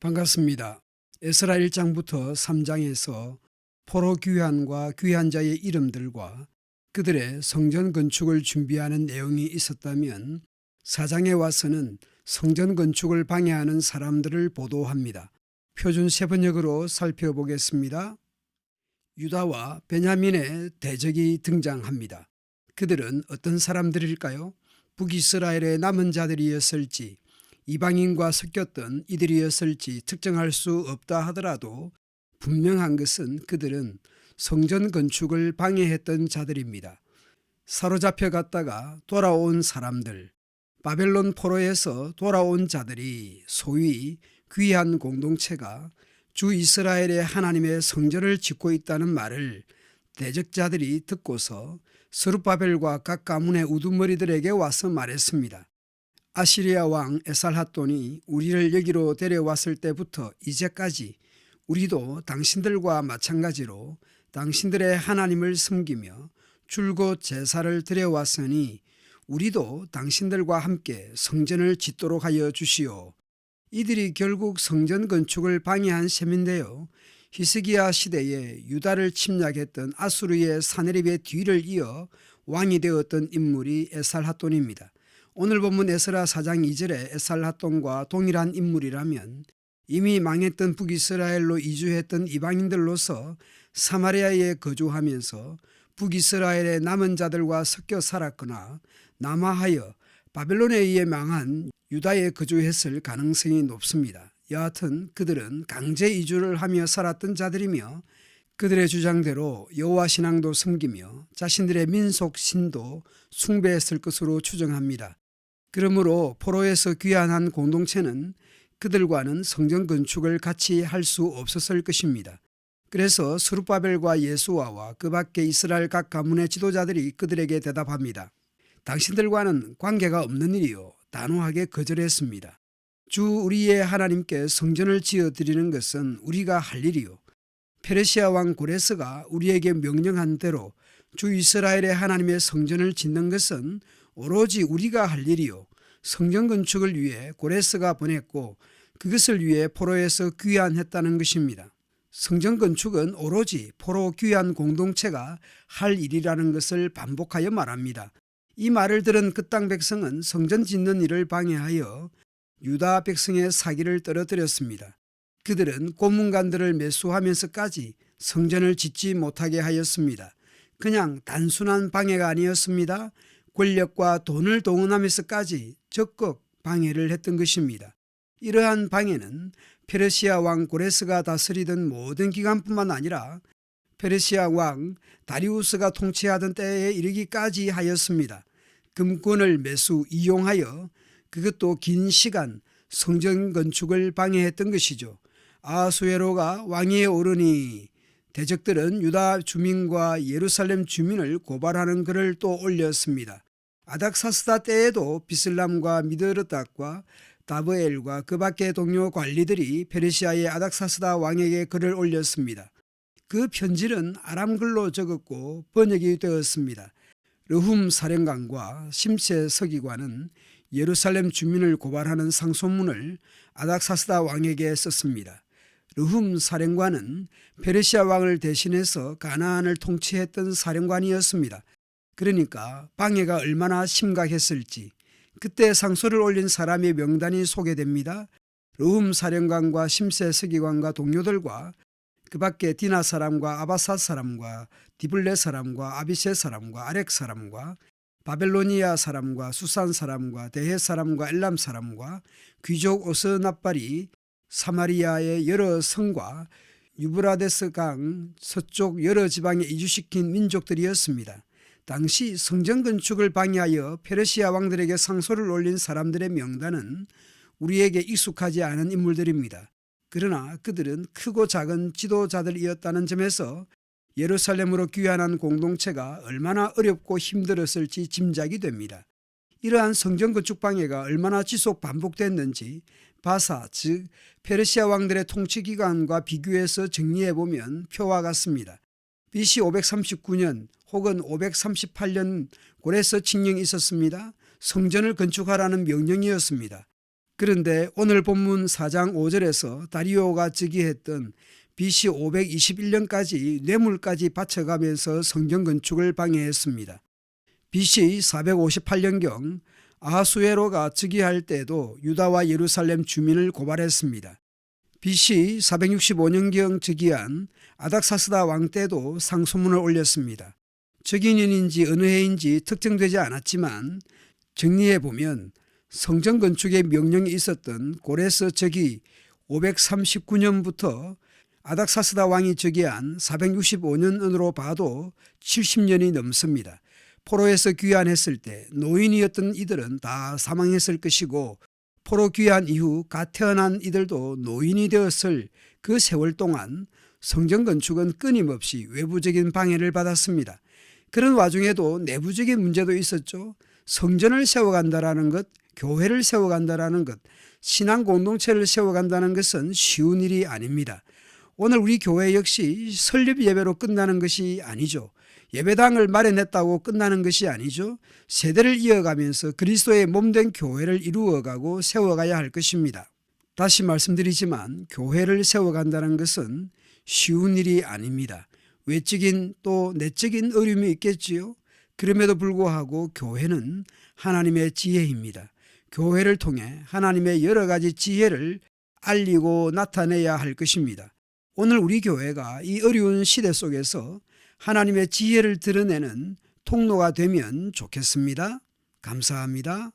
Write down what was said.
반갑습니다. 에스라 1장부터 3장에서 포로 귀환과 귀환자의 이름들과 그들의 성전 건축을 준비하는 내용이 있었다면 4장에 와서는 성전 건축을 방해하는 사람들을 보도합니다. 표준 세번역으로 살펴보겠습니다. 유다와 베냐민의 대적이 등장합니다. 그들은 어떤 사람들일까요? 북이스라엘의 남은 자들이었을지 이방인과 섞였던 이들이었을지 특정할 수 없다 하더라도 분명한 것은 그들은 성전 건축을 방해했던 자들입니다. 사로잡혀 갔다가 돌아온 사람들, 바벨론 포로에서 돌아온 자들이 소위 귀한 공동체가 주 이스라엘의 하나님의 성전을 짓고 있다는 말을 대적자들이 듣고서 스룹바벨과 각 가문의 우두머리들에게 와서 말했습니다. 아시리아 왕 에살핫돈이 우리를 여기로 데려왔을 때부터 이제까지 우리도 당신들과 마찬가지로 당신들의 하나님을 섬기며 줄곧 제사를 드려왔으니 우리도 당신들과 함께 성전을 짓도록 하여 주시오. 이들이 결국 성전 건축을 방해한 셈인데요. 히스기야 시대에 유다를 침략했던 아수르의 사네립의 뒤를 이어 왕이 되었던 인물이 에살핫돈입니다. 오늘 본문 에스라 4장 2절에 에살핫돈과 동일한 인물이라면 이미 망했던 북이스라엘로 이주했던 이방인들로서 사마리아에 거주하면서 북이스라엘의 남은 자들과 섞여 살았거나 남하하여 바벨론에 의해 망한 유다에 거주했을 가능성이 높습니다. 여하튼 그들은 강제 이주를 하며 살았던 자들이며 그들의 주장대로 여호와 신앙도 섬기며 자신들의 민속 신도 숭배했을 것으로 추정합니다. 그러므로 포로에서 귀환한 공동체는 그들과는 성전 건축을 같이 할 수 없었을 것입니다. 그래서 스룹바벨과 예수아와 그 밖에 이스라엘 각 가문의 지도자들이 그들에게 대답합니다. 당신들과는 관계가 없는 일이요, 단호하게 거절했습니다. 주 우리의 하나님께 성전을 지어드리는 것은 우리가 할 일이요, 페르시아 왕 고레스가 우리에게 명령한 대로 주 이스라엘의 하나님의 성전을 짓는 것은 오로지 우리가 할 일이요, 성전 건축을 위해 고레스가 보냈고 그것을 위해 포로에서 귀환했다는 것입니다. 성전 건축은 오로지 포로 귀환 공동체가 할 일이라는 것을 반복하여 말합니다. 이 말을 들은 그 땅 백성은 성전 짓는 일을 방해하여 유다 백성의 사기를 떨어뜨렸습니다. 그들은 고문관들을 매수하면서까지 성전을 짓지 못하게 하였습니다. 그냥 단순한 방해가 아니었습니다. 권력과 돈을 동원하면서까지 적극 방해를 했던 것입니다. 이러한 방해는 페르시아 왕 고레스가 다스리던 모든 기간뿐만 아니라 페르시아 왕 다리우스가 통치하던 때에 이르기까지 하였습니다. 금권을 매수 이용하여 그것도 긴 시간 성전 건축을 방해했던 것이죠. 아하수에로가 왕위에 오르니 대적들은 유다 주민과 예루살렘 주민을 고발하는 글을 또 올렸습니다. 아닥사스다 때에도 비슬람과 미드르닥과 다브엘과 그 밖의 동료 관리들이 페르시아의 아닥사스다 왕에게 글을 올렸습니다. 그 편지는 아람글로 적었고 번역이 되었습니다. 르훔 사령관과 심세 서기관은 예루살렘 주민을 고발하는 상소문을 아닥사스다 왕에게 썼습니다. 르훔 사령관은 페르시아 왕을 대신해서 가나안을 통치했던 사령관이었습니다. 그러니까 방해가 얼마나 심각했을지 그때 상소를 올린 사람의 명단이 소개됩니다. 르훔 사령관과 심세 서기관과 동료들과 그 밖에 디나 사람과 아바삿 사람과 디블레 사람과 아비세 사람과 아렉 사람과 바벨로니아 사람과 수산 사람과 대헤 사람과 엘람 사람과 귀족 오스납발이 사마리아의 여러 성과 유브라데스 강 서쪽 여러 지방에 이주시킨 민족들이었습니다. 당시 성전 건축을 방해하여 페르시아 왕들에게 상소를 올린 사람들의 명단은 우리에게 익숙하지 않은 인물들입니다. 그러나 그들은 크고 작은 지도자들이었다는 점에서 예루살렘으로 귀환한 공동체가 얼마나 어렵고 힘들었을지 짐작이 됩니다. 이러한 성전 건축 방해가 얼마나 지속 반복됐는지 바사 즉 페르시아 왕들의 통치 기간과 비교해서 정리해보면 표와 같습니다. BC 539년 혹은 538년 고레스 칙령이 있었습니다. 성전을 건축하라는 명령이었습니다. 그런데 오늘 본문 4장 5절에서 다리오가 즉위했던 BC 521년까지 뇌물까지 바쳐가면서 성전 건축을 방해했습니다. BC 458년경 아하수에로가 즉위할 때도 유다와 예루살렘 주민을 고발했습니다. BC 465년경 즉위한 아닥사스다 왕 때도 상소문을 올렸습니다. 즉위년인지 어느 해인지 특정되지 않았지만 정리해보면 성전 건축의 명령이 있었던 고레스 즉위 539년부터 아닥사스다 왕이 즉위한 465년으로 봐도 70년이 넘습니다. 포로에서 귀환했을 때 노인이었던 이들은 다 사망했을 것이고 포로 귀환 이후 갓 태어난 이들도 노인이 되었을 그 세월 동안 성전 건축은 끊임없이 외부적인 방해를 받았습니다. 그런 와중에도 내부적인 문제도 있었죠. 성전을 세워간다라는 것, 교회를 세워간다라는 것, 신앙 공동체를 세워간다는 것은 쉬운 일이 아닙니다. 오늘 우리 교회 역시 설립 예배로 끝나는 것이 아니죠. 예배당을 마련했다고 끝나는 것이 아니죠. 세대를 이어가면서 그리스도의 몸된 교회를 이루어가고 세워가야 할 것입니다. 다시 말씀드리지만 교회를 세워간다는 것은 쉬운 일이 아닙니다. 외적인 또 내적인 어려움이 있겠지요. 그럼에도 불구하고 교회는 하나님의 지혜입니다. 교회를 통해 하나님의 여러 가지 지혜를 알리고 나타내야 할 것입니다. 오늘 우리 교회가 이 어려운 시대 속에서 하나님의 지혜를 드러내는 통로가 되면 좋겠습니다. 감사합니다.